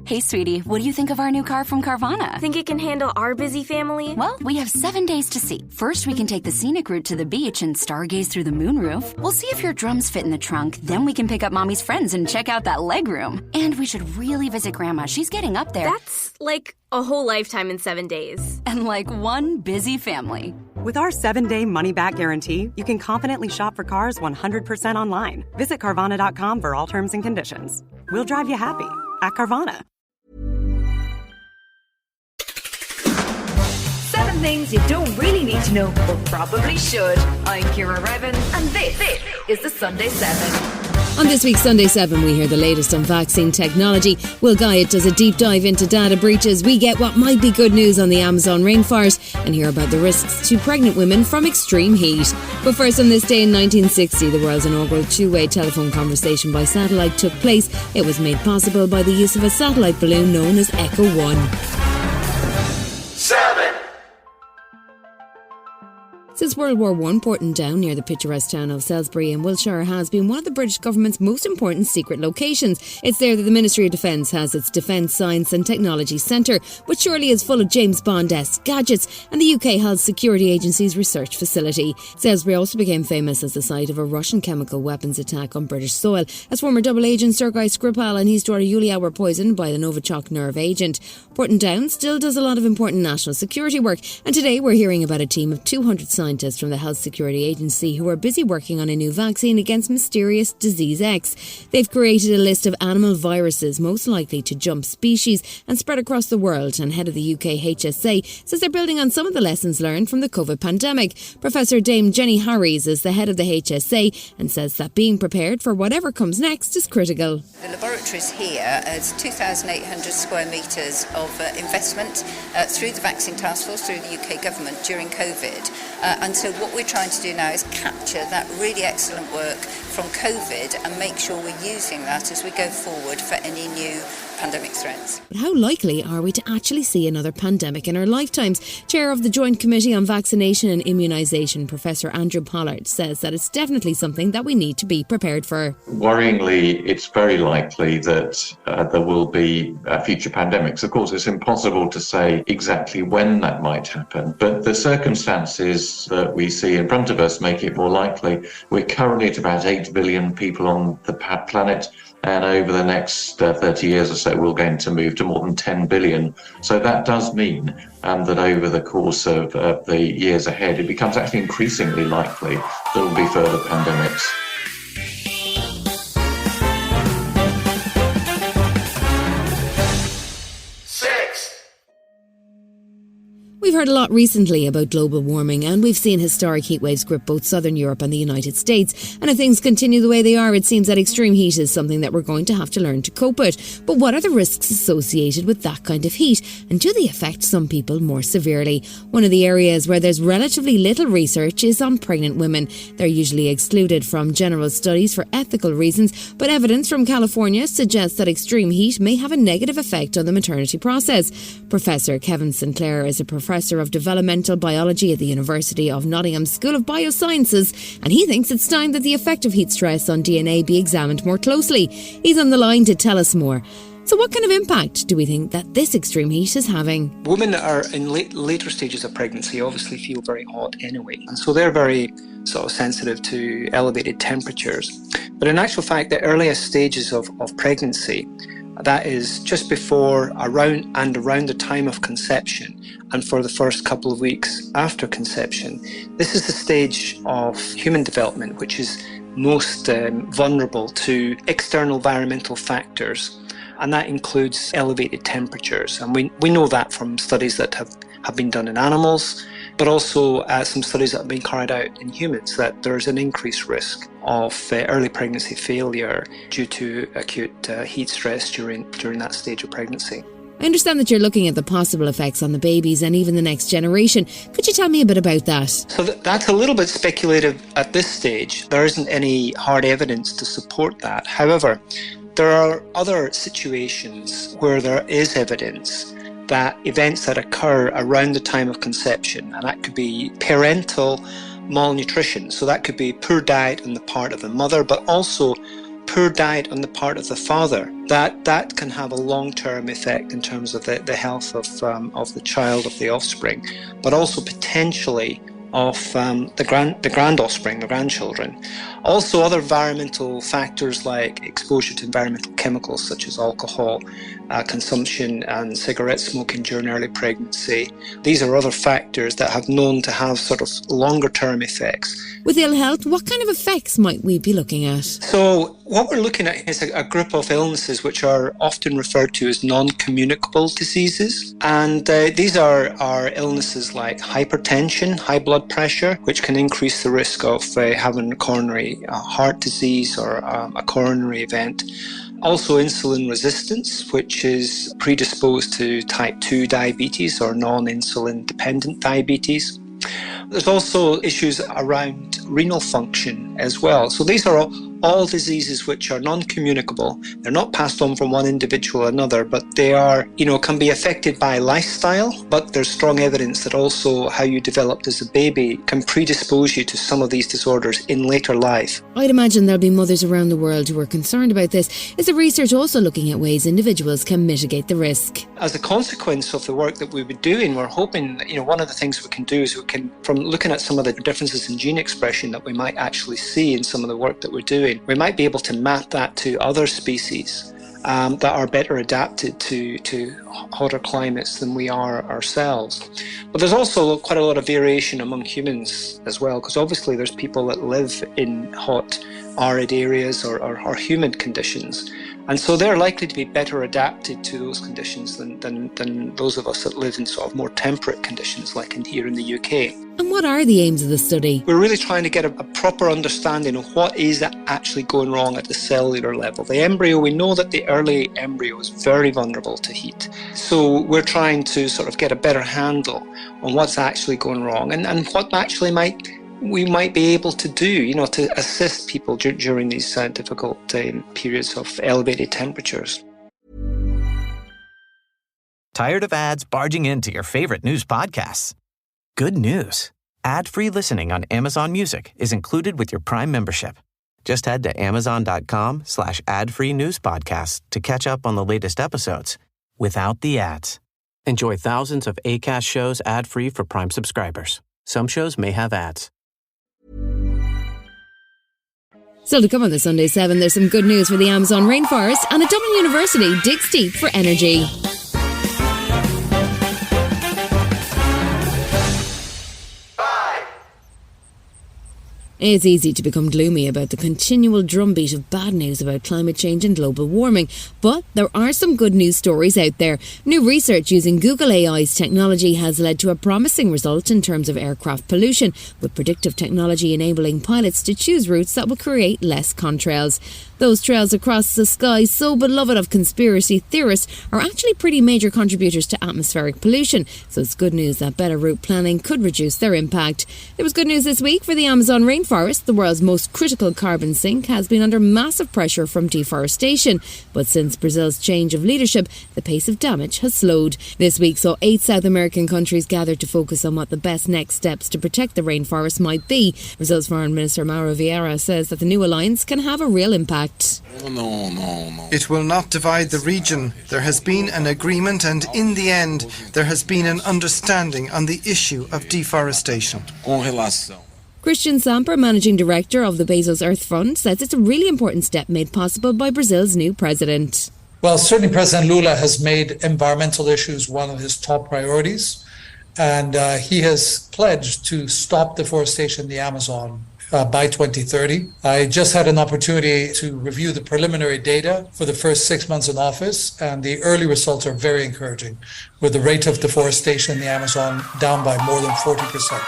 Hey, sweetie, what do you think of our new car from Carvana? Think it can handle our busy family? Well, we have 7 days to see. First, we can take the scenic route to the beach and stargaze through the moonroof. We'll see if your drums fit in the trunk. Then we can pick up Mommy's friends and check out that legroom. And we should really visit Grandma. She's getting up there. That's like a whole lifetime in 7 days. And like one busy family. With our 7-day money-back guarantee, you can confidently shop for cars 100% online. Visit Carvana.com for all terms and conditions. We'll drive you happy at Carvana. 7 things you don't really need to know, but probably should. I'm Ciara Revin, and this is the Sunday 7. On this week's Sunday 7, we hear the latest on vaccine technology. Will Guyatt does a deep dive into data breaches. We get what might be good news on the Amazon rainforest and hear about the risks to pregnant women from extreme heat. But first, on this day in 1960, the world's inaugural two-way telephone conversation by satellite took place. It was made possible by the use of a satellite balloon known as Echo 1. 7. Since World War I, Portondown, near the picturesque town of Salisbury in Wiltshire, has been one of the British government's most important secret locations. It's there that the Ministry of Defence has its Defence Science and Technology Centre, which surely is full of James Bond-esque gadgets, and the UK Health Security Agency's research facility. Salisbury also became famous as the site of a Russian chemical weapons attack on British soil, as former double agent Sergei Skripal and his daughter Yulia were poisoned by the Novichok nerve agent. Portondown still does a lot of important national security work, and today we're hearing about a team of 200 scientists from the Health Security Agency who are busy working on a new vaccine against mysterious disease X. They've created a list of animal viruses most likely to jump species and spread across the world, and head of the UK HSA says they're building on some of the lessons learned from the COVID pandemic. Professor Dame Jenny Harries is the head of the HSA and says that being prepared for whatever comes next is critical. The laboratories here is 2,800 square metres of investment through the Vaccine Task Force, through the UK government during COVID. And so what we're trying to do now is capture that really excellent work from COVID and make sure we're using that as we go forward for any new pandemic threats. But how likely are we to actually see another pandemic in our lifetimes? Chair of the Joint Committee on Vaccination and Immunisation, Professor Andrew Pollard, says that it's definitely something that we need to be prepared for. Worryingly, it's very likely that there will be future pandemics. Of course, it's impossible to say exactly when that might happen, but the circumstances that we see in front of us make it more likely. We're currently at about 8 billion people on the planet, and over the next 30 years or so, we're going to move to more than 10 billion. So that does mean that over the course of the years ahead, it becomes actually increasingly likely there will be further pandemics. We've heard a lot recently about global warming, and we've seen historic heatwaves grip both southern Europe and the United States. And if things continue the way they are, it seems that extreme heat is something that we're going to have to learn to cope with. But what are the risks associated with that kind of heat? And do they affect some people more severely? One of the areas where there's relatively little research is on pregnant women. They're usually excluded from general studies for ethical reasons, but evidence from California suggests that extreme heat may have a negative effect on the maternity process. Professor Kevin Sinclair is a professor of developmental biology at the University of Nottingham School of Biosciences, and he thinks it's time that the effect of heat stress on DNA be examined more closely. He's on the line to tell us more. So what kind of impact do we think that this extreme heat is having? Women that are in later stages of pregnancy obviously feel very hot anyway, and so they're very sort of sensitive to elevated temperatures. But in actual fact, the earliest stages of pregnancy, that is just before, around the time of conception, and for the first couple of weeks after conception, this is the stage of human development which is most vulnerable to external environmental factors, and that includes elevated temperatures. And we know that from studies that have been done in animals, but also some studies that have been carried out in humans, that there's an increased risk of early pregnancy failure due to acute heat stress during that stage of pregnancy. I understand that you're looking at the possible effects on the babies and even the next generation. Could you tell me a bit about that? So that's a little bit speculative at this stage. There isn't any hard evidence to support that. However, there are other situations where there is evidence that events that occur around the time of conception, and that could be parental malnutrition, so that could be poor diet on the part of the mother, but also poor diet on the part of the father, that can have a long-term effect in terms of the health of the child, of the offspring, but also potentially of the grand offspring, the grandchildren. Also, other environmental factors like exposure to environmental chemicals such as alcohol consumption and cigarette smoking during early pregnancy. These are other factors that have known to have sort of longer term effects. With ill health, what kind of effects might we be looking at? So what we're looking at is a group of illnesses which are often referred to as non-communicable diseases. And these are illnesses like hypertension, high blood pressure, which can increase the risk of having coronary heart disease or a coronary event. Also insulin resistance, which is predisposed to type 2 diabetes or non-insulin dependent diabetes. There's also issues around renal function as well. So these are all diseases which are non-communicable. They're not passed on from one individual to another, but they are, can be affected by lifestyle. But there's strong evidence that also how you developed as a baby can predispose you to some of these disorders in later life. I'd imagine there'll be mothers around the world who are concerned about this. Is the research also looking at ways individuals can mitigate the risk? As a consequence of the work that we've been doing, we're hoping, one of the things we can do is from looking at some of the differences in gene expression that we might actually see in some of the work that we're doing, we might be able to map that to other species that are better adapted to hotter climates than we are ourselves. But there's also quite a lot of variation among humans as well, because obviously there's people that live in hot, arid areas or humid conditions. And so they're likely to be better adapted to those conditions than those of us that live in sort of more temperate conditions like here in the UK. And what are the aims of the study? We're really trying to get a proper understanding of what is actually going wrong at the cellular level. The embryo, we know that the early embryo is very vulnerable to heat. So we're trying to sort of get a better handle on what's actually going wrong and what actually we might be able to do, to assist people during these difficult periods of elevated temperatures. Tired of ads barging into your favorite news podcasts? Good news. Ad-free listening on Amazon Music is included with your Prime membership. Just head to amazon.com/ad-free news podcasts to catch up on the latest episodes without the ads. Enjoy thousands of Acast shows ad-free for Prime subscribers. Some shows may have ads. Still to come on the Sunday 7, there's some good news for the Amazon rainforest, and a Dublin University digs deep for energy. It's easy to become gloomy about the continual drumbeat of bad news about climate change and global warming, but there are some good news stories out there. New research using Google AI's technology has led to a promising result in terms of aircraft pollution, with predictive technology enabling pilots to choose routes that will create less contrails. Those trails across the sky, so beloved of conspiracy theorists, are actually pretty major contributors to atmospheric pollution, so it's good news that better route planning could reduce their impact. There was good news this week for the Amazon rainforest. The world's most critical carbon sink has been under massive pressure from deforestation, but since Brazil's change of leadership, the pace of damage has slowed. This week saw 8 South American countries gather to focus on what the best next steps to protect the rainforest might be. Brazil's Foreign Minister Mauro Vieira says that the new alliance can have a real impact. No. It will not divide the region. There has been an agreement, and in the end, there has been an understanding on the issue of deforestation. Christián Samper, Managing Director of the Bezos Earth Fund, says it's a really important step made possible by Brazil's new president. Well, certainly President Lula has made environmental issues one of his top priorities, and he has pledged to stop deforestation in the Amazon by 2030. I just had an opportunity to review the preliminary data for the first 6 months in office, and the early results are very encouraging, with the rate of deforestation in the Amazon down by more than 40%.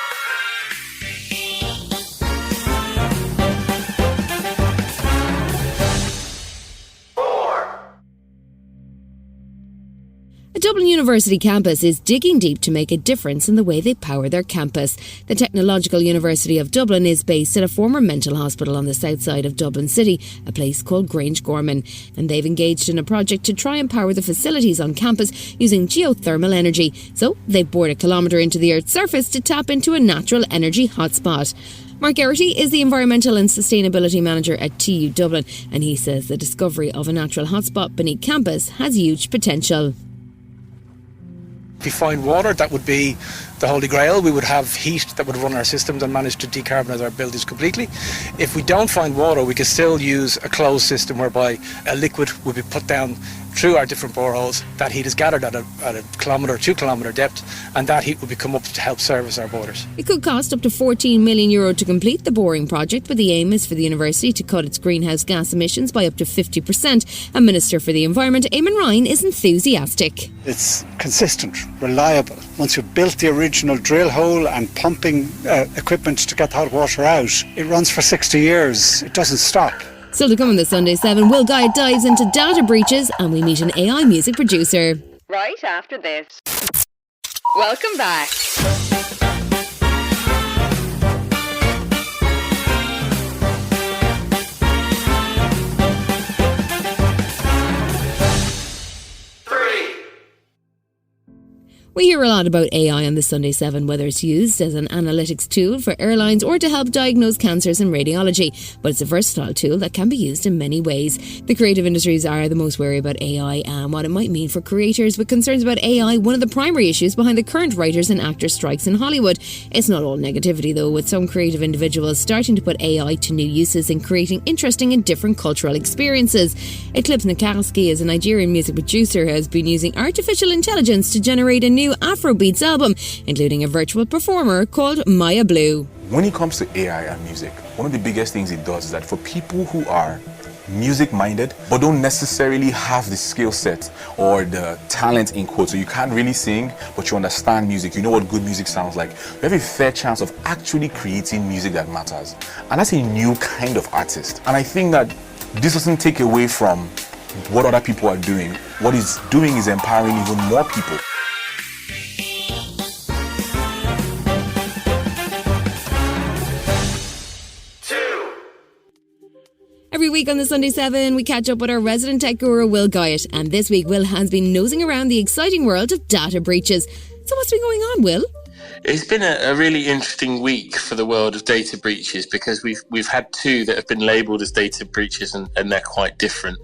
The Dublin University campus is digging deep to make a difference in the way they power their campus. The Technological University of Dublin is based at a former mental hospital on the south side of Dublin City, a place called Grange Gorman, and they've engaged in a project to try and power the facilities on campus using geothermal energy. So they've bored a kilometre into the Earth's surface to tap into a natural energy hotspot. Mark Geraghty is the Environmental and Sustainability Manager at TU Dublin, and he says the discovery of a natural hotspot beneath campus has huge potential. If we find water, that would be the holy grail. We would have heat that would run our systems and manage to decarbonise our buildings completely. If we don't find water, we can still use a closed system whereby a liquid would be put down through our different boreholes. That heat is gathered at a kilometre or 2 kilometre depth, and that heat would come up to help service our borders. It could cost up to €14 million to complete the boring project, but the aim is for the university to cut its greenhouse gas emissions by up to 50%. And Minister for the Environment, Eamon, is enthusiastic. It's consistent, reliable. Once you've built the original drill hole and pumping equipment to get hot water out, it runs for 60 years. It doesn't stop. Still to come on the Sunday 7, Will Guyatt dives into data breaches and we meet an AI music producer. Right after this. Welcome back. We hear a lot about AI on the Sunday 7, whether it's used as an analytics tool for airlines or to help diagnose cancers in radiology. But it's a versatile tool that can be used in many ways. The creative industries are the most wary about AI and what it might mean for creators. With concerns about AI, one of the primary issues behind the current writers and actors strikes in Hollywood. It's not all negativity though, with some creative individuals starting to put AI to new uses in creating interesting and different cultural experiences. Eclipse Nkasi is a Nigerian music producer who has been using artificial intelligence to generate a new Afrobeats album, including a virtual performer called Maya Blue. When it comes to AI and music, one of the biggest things it does is that for people who are music-minded but don't necessarily have the skill set or the talent in quotes, so you can't really sing but you understand music, you know what good music sounds like, you have a fair chance of actually creating music that matters. And that's a new kind of artist. And I think that this doesn't take away from what other people are doing. What it's doing is empowering even more people. Every week on the Sunday 7, we catch up with our resident tech guru, Will Guyatt. And this week, Will has been nosing around the exciting world of data breaches. So what's been going on, Will? It's been a really interesting week for the world of data breaches because we've had two that have been labelled as data breaches and they're quite different.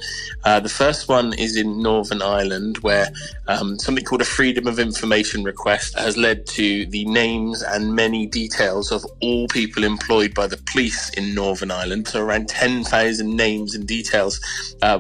The first one is in Northern Ireland where something called a Freedom of Information request has led to the names and many details of all people employed by the police in Northern Ireland. So around 10,000 names and details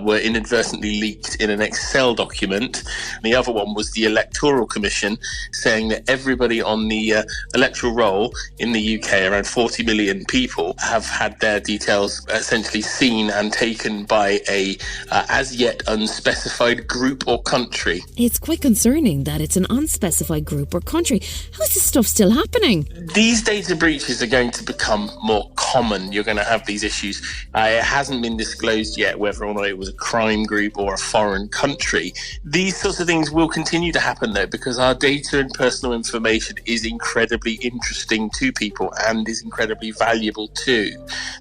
were inadvertently leaked in an Excel document. And the other one was the Electoral Commission saying that everybody on the electoral roll in the UK, around 40 million people, have had their details essentially seen and taken by a as yet unspecified group or country. It's quite concerning that it's an unspecified group or country. How is this stuff still happening? These data breaches are going to become more common. You're going to have these issues. It hasn't been disclosed yet whether or not it was a crime group or a foreign country. These sorts of things will continue to happen though, because our data and personal information is incredibly interesting to people and is incredibly valuable too.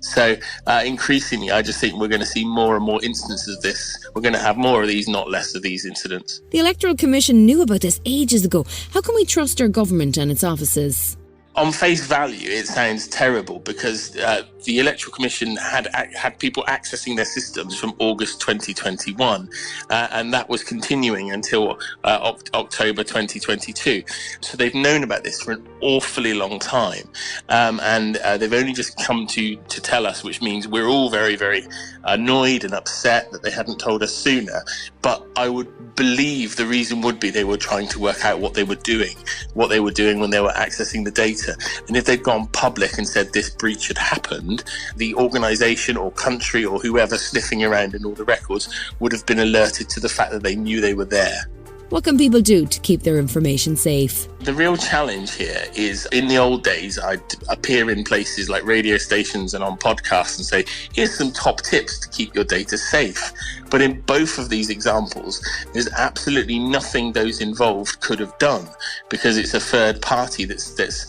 So increasingly, I just think we're going to see more and more instances of this. We're going to have more of these, not less of these incidents. The Electoral Commission knew about this ages ago. How can we trust our government and its offices? On face value, it sounds terrible because the Electoral Commission had people accessing their systems from August 2021, and that was continuing until October 2022. So they've known about this for an awfully long time, and they've only just come to tell us, which means we're all very, very annoyed and upset that they hadn't told us sooner. But I would believe the reason would be they were trying to work out what they were doing when they were accessing the data. And if they'd gone public and said this breach had happened, the organisation or country or whoever sniffing around in all the records would have been alerted to the fact that they knew they were there. What can people do to keep their information safe? The real challenge here is, in the old days, I'd appear in places like radio stations and on podcasts and say, here's some top tips to keep your data safe. But in both of these examples, there's absolutely nothing those involved could have done because it's a third party that's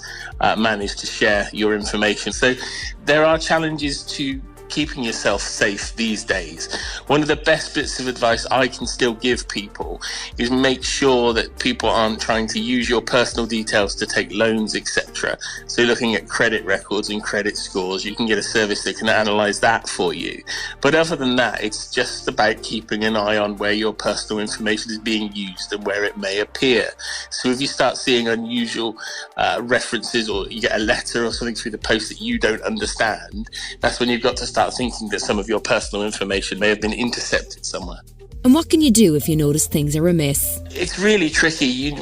managed to share your information. So there are challenges to keeping yourself safe these days. One of the best bits of advice I can still give people is make sure that people aren't trying to use your personal details to take loans, etc. So looking at credit records and credit scores, you can get a service that can analyze that for you. But other than that, it's just about keeping an eye on where your personal information is being used and where it may appear. So if you start seeing unusual references, or you get a letter or something through the post that you don't understand, that's when you've got to start thinking that some of your personal information may have been intercepted somewhere. And what can you do if you notice things are amiss? It's really tricky. You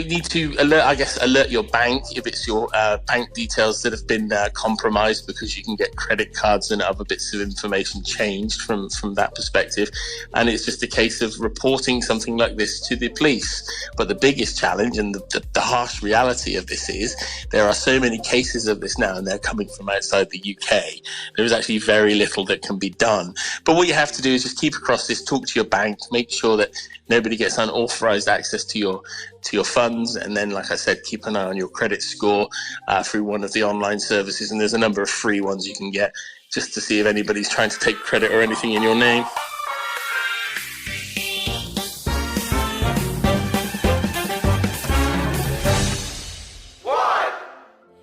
need to alert your bank if it's your bank details that have been compromised, because you can get credit cards and other bits of information changed from that perspective. And it's just a case of reporting something like this to the police. But the biggest challenge and the harsh reality of this is there are so many cases of this now, and they're coming from outside the UK. There is actually very little that can be done. But what you have to do is just keep across this, talk to your bank, make sure that nobody gets unauthorized access to your funds, and then, like I said, keep an eye on your credit score through one of the online services, and there's a number of free ones you can get just to see if anybody's trying to take credit or anything in your name.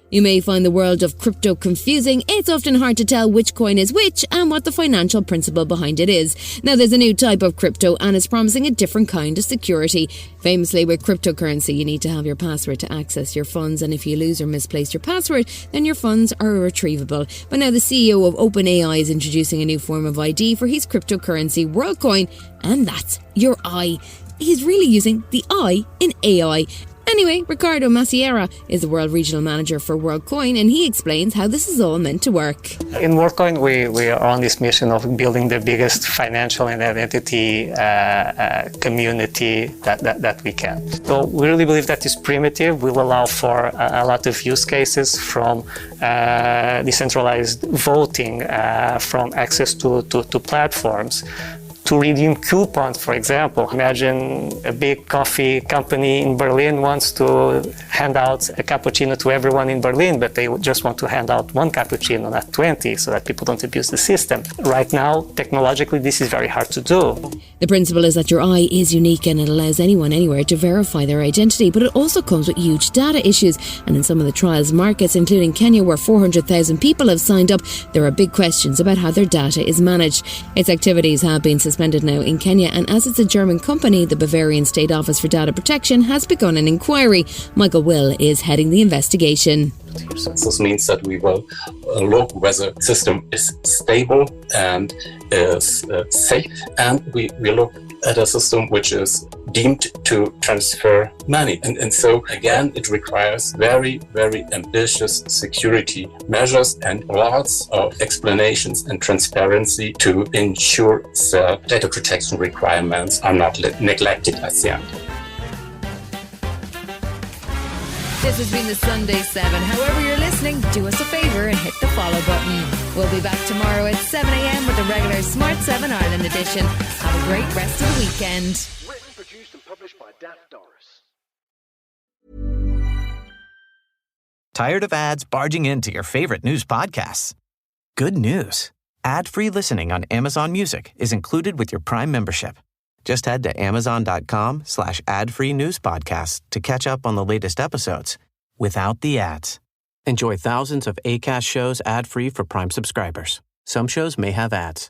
You may find the world of crypto confusing. It's often hard to tell which coin is which and what the financial principle behind it is. Now, there's a new type of crypto and it's promising a different kind of security. Famously, with cryptocurrency, you need to have your password to access your funds, and if you lose or misplace your password, then your funds are irretrievable. But now the CEO of OpenAI is introducing a new form of ID for his cryptocurrency WorldCoin, and that's your eye. He's really using the I in AI. Anyway, Ricardo Macieira is the World Regional Manager for WorldCoin, and he explains how this is all meant to work. In WorldCoin, we are on this mission of building the biggest financial and identity community that we can. So we really believe that this primitive will allow for a lot of use cases, from decentralized voting, from access to platforms, to redeem coupons, for example. Imagine a big coffee company in Berlin wants to hand out a cappuccino to everyone in Berlin, but they just want to hand out one cappuccino, not 20, so that people don't abuse the system. Right now, technologically, this is very hard to do. The principle is that your eye is unique and it allows anyone anywhere to verify their identity, but it also comes with huge data issues. And in some of the trials markets, including Kenya, where 400,000 people have signed up, there are big questions about how their data is managed. Its activities have been suspended now in Kenya, and as it's a German company, the Bavarian State Office for Data Protection has begun an inquiry. Michael Will is heading the investigation. This means that we will look whether the system is stable and is safe, and we look at a system which is deemed to transfer money. And so, again, it requires very, very ambitious security measures and lots of explanations and transparency to ensure the data protection requirements are not neglected at the end. This has been the Sunday 7. However you're listening, do us a favour and hit the follow button. We'll be back tomorrow at 7 a.m. with the regular Smart 7 Ireland edition. Have a great rest of the weekend. Written, produced and published by Daft Doris. Tired of ads barging into your favorite news podcasts? Good news. Ad-free listening on Amazon Music is included with your Prime membership. Just head to amazon.com/ad-free news podcasts to catch up on the latest episodes without the ads. Enjoy thousands of Acast shows ad-free for Prime subscribers. Some shows may have ads.